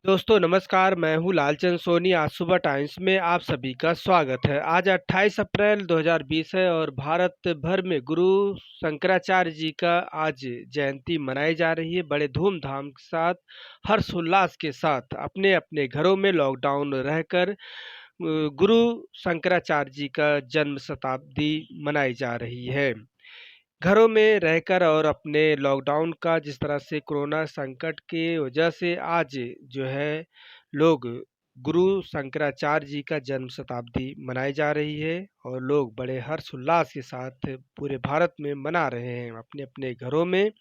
दोस्तों नमस्कार, मैं हूँ लालचंद सोनी। आज सुबह टाइम्स में आप सभी का स्वागत है। आज 28 अप्रैल 2020 है और भारत भर में गुरु शंकराचार्य जी का आज जयंती मनाई जा रही है। बड़े धूमधाम के साथ, हर्षोल्लास के साथ अपने-अपने घरों में लॉकडाउन रहकर गुरु शंकराचार्य जी का जन्म शताब्दी मनाई जा रही है। घरों में रहकर और अपने लॉकडाउन का जिस तरह से कोरोना संकट की वजह से आज जो है लोग गुरु शंकराचार्य जी का जन्म शताब्दी मनाई जा रही है और लोग बड़े हर्ष उल्लास के साथ पूरे भारत में मना रहे हैं अपने अपने घरों में।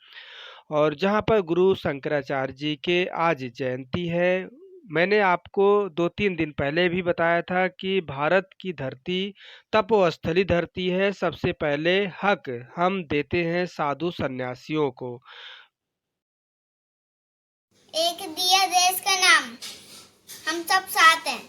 और जहाँ पर गुरु शंकराचार्य जी के आज जयंती है, मैंने आपको 2-3 दिन पहले भी बताया था कि भारत की धरती तपोस्थली धरती है। सबसे पहले हक हम देते हैं साधु सन्यासियों को। एक दिया देश का नाम, हम सब साथ हैं।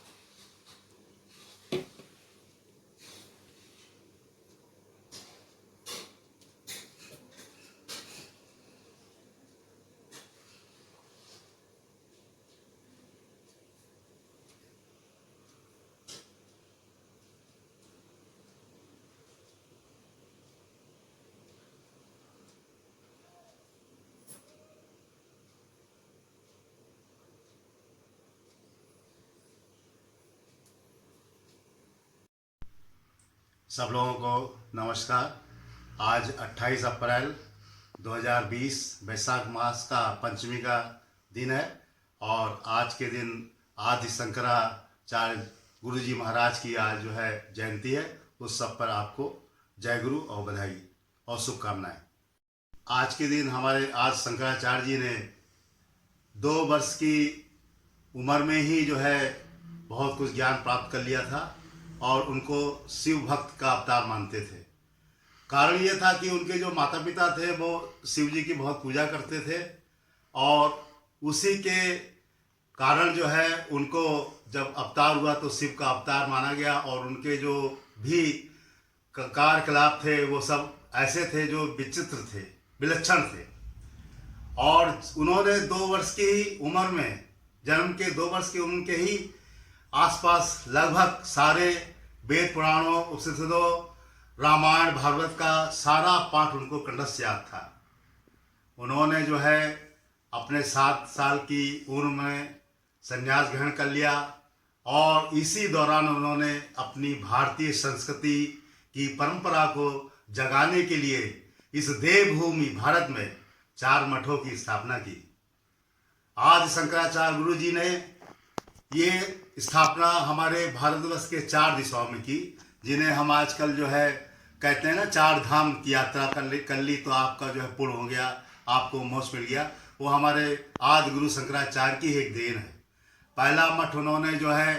सब लोगों को नमस्कार। आज 28 अप्रैल 2020 वैशाख मास का पंचमी का दिन है और आज के दिन आदि शंकराचार्य गुरु जी महाराज की आज जो है जयंती है। उस सब पर आपको जय गुरु और बधाई और शुभकामनाएं। आज के दिन हमारे आज शंकराचार्य जी ने 2 वर्ष की उम्र में ही जो है बहुत कुछ ज्ञान प्राप्त कर लिया था और उनको शिव भक्त का अवतार मानते थे। कारण ये था कि उनके जो माता पिता थे वो शिव जी की बहुत पूजा करते थे और उसी के कारण जो है उनको जब अवतार हुआ तो शिव का अवतार माना गया और उनके जो भी कार्यकलाप थे वो सब ऐसे थे जो विचित्र थे, विलक्षण थे। और उन्होंने 2 वर्ष की उम्र में, जन्म के 2 वर्ष की उम्र के ही आसपास लगभग सारे वेद पुराणों, उपनिषदों, रामायण, भागवत का सारा पाठ उनको कंठस्थ याद था। उन्होंने जो है अपने 7 साल की उम्र में संन्यास ग्रहण कर लिया और इसी दौरान उन्होंने अपनी भारतीय संस्कृति की परंपरा को जगाने के लिए इस देवभूमि भारत में 4 मठों की स्थापना की। आज शंकराचार्य गुरु जी ने ये स्थापना हमारे भारतवर्ष के 4 दिशाओं में की, जिन्हें हम आजकल जो है कहते हैं ना 4 धाम की यात्रा कर ली तो आपका जो है पुण्य हो गया, आपको मोक्ष मिल गया। वो हमारे आदि गुरु शंकराचार्य की एक देन है। पहला मठ उन्होंने जो है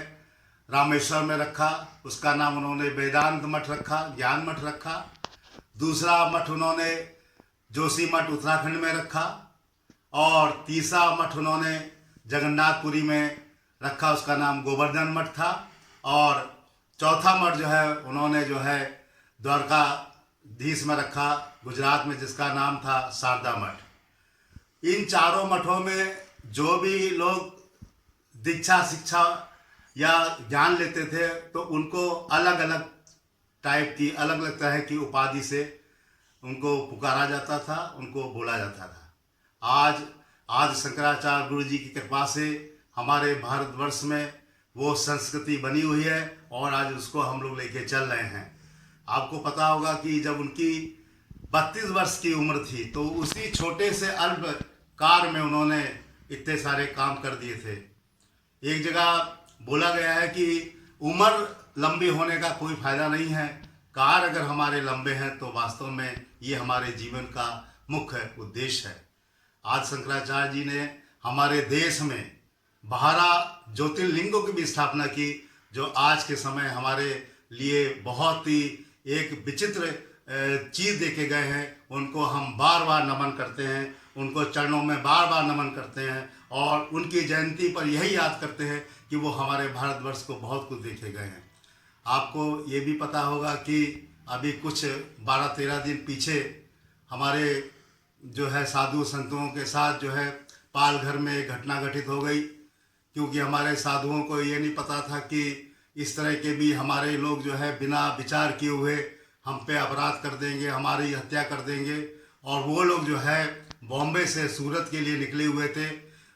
रामेश्वर में रखा, उसका नाम उन्होंने वेदांत मठ रखा, ज्ञान मठ रखा। दूसरा मठ उन्होंने जोशी मठ उत्तराखंड में रखा और तीसरा मठ उन्होंने जगन्नाथपुरी में रखा, उसका नाम गोवर्धन मठ था। और चौथा मठ जो है उन्होंने जो है द्वारकाधीश में रखा, गुजरात में, जिसका नाम था शारदा मठ। इन चारों मठों में जो भी लोग दीक्षा, शिक्षा या ज्ञान लेते थे तो उनको अलग अलग टाइप की, अलग अलग तरह की उपाधि से उनको पुकारा जाता था, उनको बोला जाता था। आज शंकराचार्य गुरु जी की कृपा से हमारे भारतवर्ष में वो संस्कृति बनी हुई है और आज उसको हम लोग लेके चल रहे हैं। आपको पता होगा कि जब उनकी 32 वर्ष की उम्र थी तो उसी छोटे से अल्प कार में उन्होंने इतने सारे काम कर दिए थे। एक जगह बोला गया है कि उम्र लंबी होने का कोई फायदा नहीं है, कार अगर हमारे लंबे हैं तो वास्तव में ये हमारे जीवन का मुख्य उद्देश्य है। आज शंकराचार्य जी ने हमारे देश में 12 ज्योतिर्लिंगों की भी स्थापना की, जो आज के समय हमारे लिए बहुत ही एक विचित्र चीज़ देखे गए हैं। उनको हम बार बार नमन करते हैं, उनको चरणों में बार बार नमन करते हैं और उनकी जयंती पर यही याद करते हैं कि वो हमारे भारतवर्ष को बहुत कुछ देखे गए हैं। आपको ये भी पता होगा कि अभी कुछ 12-13 दिन पीछे हमारे जो है साधु संतों के साथ जो है पालघर में घटना घटित हो गई, क्योंकि हमारे साधुओं को ये नहीं पता था कि इस तरह के भी हमारे लोग जो है बिना विचार किए हुए हम पे अपराध कर देंगे, हमारी हत्या कर देंगे। और वो लोग जो है बॉम्बे से सूरत के लिए निकले हुए थे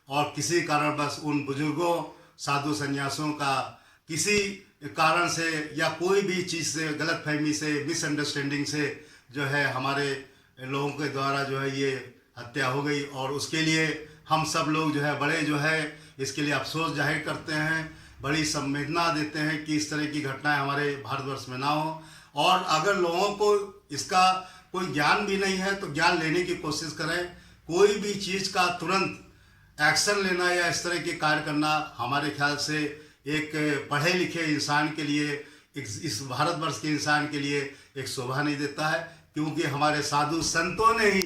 और किसी कारण बस उन बुजुर्गों साधु संन्यासियों का किसी कारण से या कोई भी चीज़ से गलतफहमी से मिसअंडरस्टैंडिंग से जो है हमारे लोगों के द्वारा जो है ये हत्या हो गई। और उसके लिए हम सब लोग जो है बड़े जो है इसके लिए अफसोस जाहिर करते हैं, बड़ी संवेदना देते हैं कि इस तरह की घटनाएं हमारे भारतवर्ष में ना हो। और अगर लोगों को इसका कोई ज्ञान भी नहीं है तो ज्ञान लेने की कोशिश करें। कोई भी चीज़ का तुरंत एक्शन लेना या इस तरह के कार्य करना हमारे ख्याल से एक पढ़े लिखे इंसान के लिए, इस भारतवर्ष के इंसान के लिए एक शोभा नहीं देता है। क्योंकि हमारे साधु संतों ने ही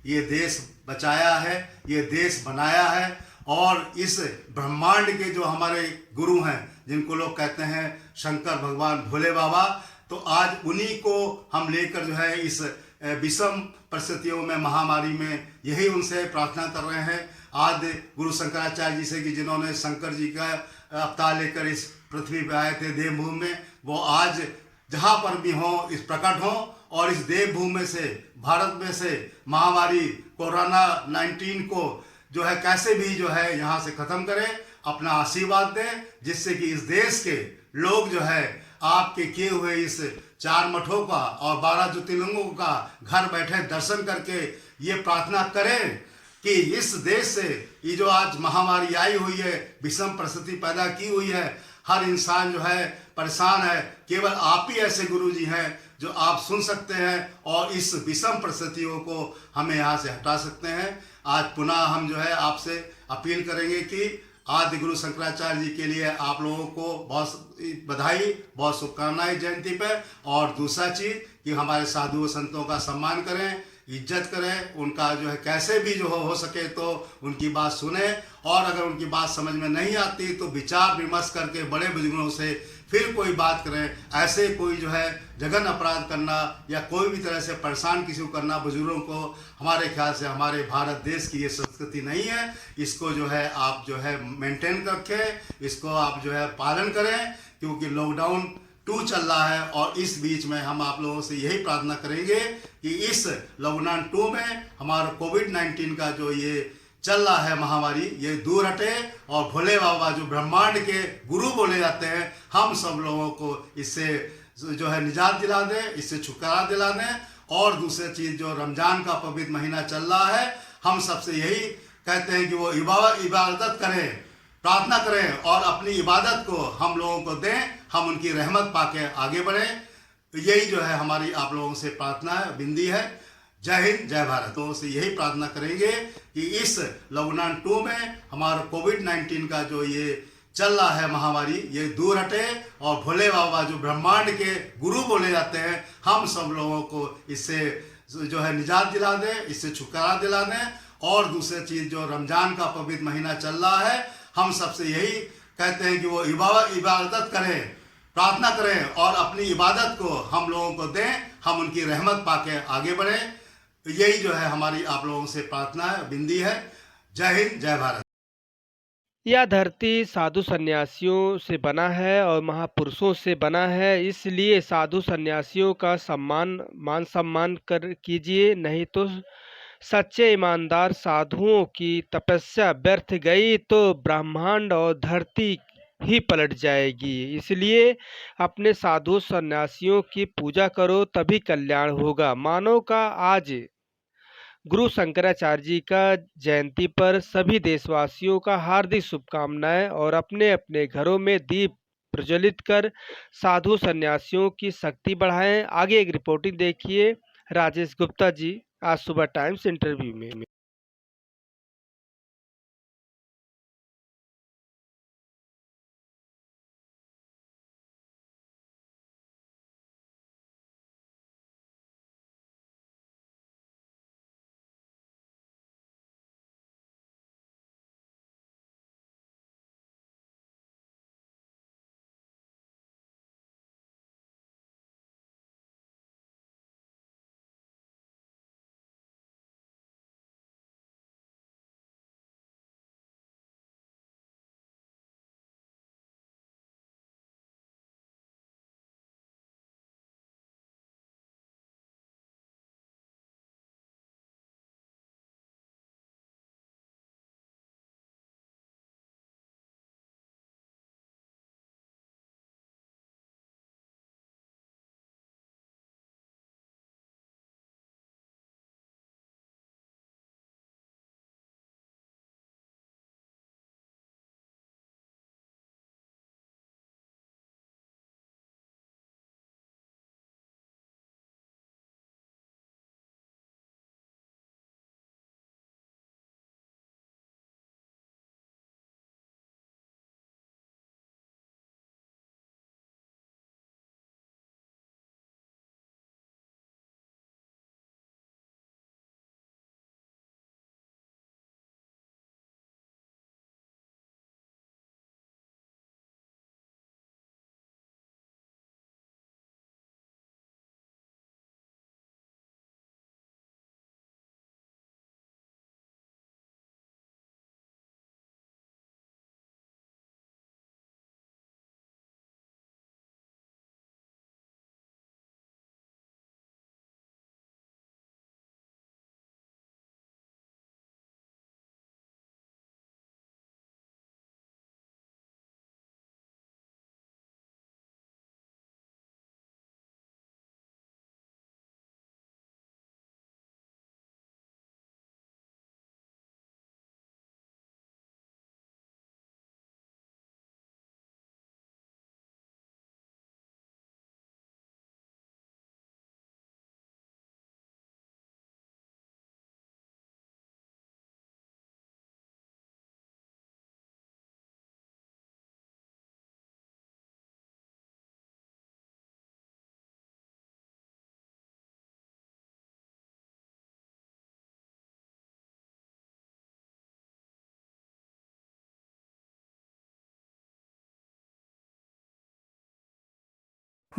ये देश बचाया है, ये देश बनाया है। और इस ब्रह्मांड के जो हमारे गुरु हैं, जिनको लोग कहते हैं शंकर भगवान भोले बाबा, तो आज उन्हीं को हम लेकर जो है इस विषम परिस्थितियों में, महामारी में, यही उनसे प्रार्थना कर रहे हैं। आज गुरु शंकराचार्य जी से कि जिन्होंने शंकर जी का अवतार लेकर इस पृथ्वी पे आए थे देवभूमि में, वो आज जहाँ पर भी हों इस प्रकट हों और इस देवभूमि में से, भारत में से महामारी कोरोना 19 को जो है कैसे भी जो है यहाँ से ख़त्म करें, अपना आशीर्वाद दें, जिससे कि इस देश के लोग जो है आपके किए हुए इस 4 मठों का और 12 ज्योतिर्लिंगों का घर बैठे दर्शन करके ये प्रार्थना करें कि इस देश से ये जो आज महामारी आई हुई है, विषम परिस्थिति पैदा की हुई है, हर इंसान जो है परेशान है। केवल आप ही ऐसे गुरु जी हैं जो आप सुन सकते हैं और इस विषम परिस्थितियों को हमें यहाँ से हटा सकते हैं। आज पुनः हम जो है आपसे अपील करेंगे कि आदि गुरु शंकराचार्य जी के लिए आप लोगों को बहुत बधाई, बहुत शुभकामनाएं जयंती पे। और दूसरा चीज़ कि हमारे साधु संतों का सम्मान करें, इज्जत करें, उनका जो है कैसे भी जो हो सके तो उनकी बात सुने। और अगर उनकी बात समझ में नहीं आती तो विचार विमर्श करके बड़े बुजुर्गों से फिर कोई बात करें। ऐसे कोई जो है जघन अपराध करना या कोई भी तरह से परेशान किसी को करना बुजुर्गों को, हमारे ख्याल से हमारे भारत देश की ये संस्कृति नहीं है। इसको जो है आप जो है मेंटेन रखें, इसको आप जो है पालन करें, क्योंकि लॉकडाउन 2 चल रहा है। और इस बीच में हम आप लोगों से यही प्रार्थना करेंगे कि इस लॉकडाउन 2 में हमारा कोविड-19 का जो ये चल रहा है महामारी, ये दूर हटे और भोले बाबा जो ब्रह्मांड के गुरु बोले जाते हैं, हम सब लोगों को इससे जो है निजात दिला दें, इससे छुटकारा दिला दें। और दूसरी चीज़ जो रमज़ान का पवित्र महीना चल रहा है, हम सबसे यही कहते हैं कि वो इबादत करें, प्रार्थना करें और अपनी इबादत को हम लोगों को दें, हम उनकी रहमत पाके आगे बढ़ें। यही जो है हमारी आप लोगों से प्रार्थना है, विनती है। जय हिंद, जय भारत। तो से यही प्रार्थना करेंगे कि इस लॉकडाउन 2 में हमारा कोविड-19 का जो ये चल रहा है महामारी, ये दूर हटे और भोले बाबा जो ब्रह्मांड के गुरु बोले जाते हैं, हम सब लोगों को इससे जो है निजात दिला दें, इससे छुटकारा दिला दें। और दूसरी चीज़ जो रमज़ान का पवित्र महीना चल रहा है, हम सबसे यही कहते हैं कि वो इबादत करें, प्रार्थना करें और अपनी इबादत को हम लोगों को दें, हम उनकी रहमत पाके आगे बढ़ें। यही जो है हमारी आप लोगों से प्रार्थना है, विनती है। जय हिंद, जय भारत। यह धरती साधु सन्यासियों से बना है और महापुरुषों से बना है, इसलिए साधु सन्यासियों का मान सम्मान कर कीजिए, नहीं तो सच्चे ईमानदार साधुओं की तपस्या व्यर्थ गई तो ब्रह्मांड और धरती ही पलट जाएगी। इसलिए अपने साधु सन्यासियों की पूजा करो, तभी कल्याण होगा। मानव का आज गुरु शंकराचार्य जी का जयंती पर सभी देशवासियों का हार्दिक शुभकामनाएं और अपने अपने घरों में दीप प्रज्वलित कर साधु सन्यासियों की शक्ति बढ़ाएं। आगे एक रिपोर्टिंग देखिए राजेश गुप्ता जी, आज सुबह टाइम्स इंटरव्यू में।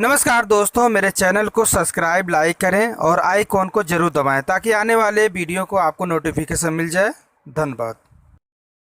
नमस्कार दोस्तों, मेरे चैनल को सब्सक्राइब लाइक करें और आइकॉन को जरूर दबाएं ताकि आने वाले वीडियो को आपको नोटिफिकेशन मिल जाए। धन्यवाद।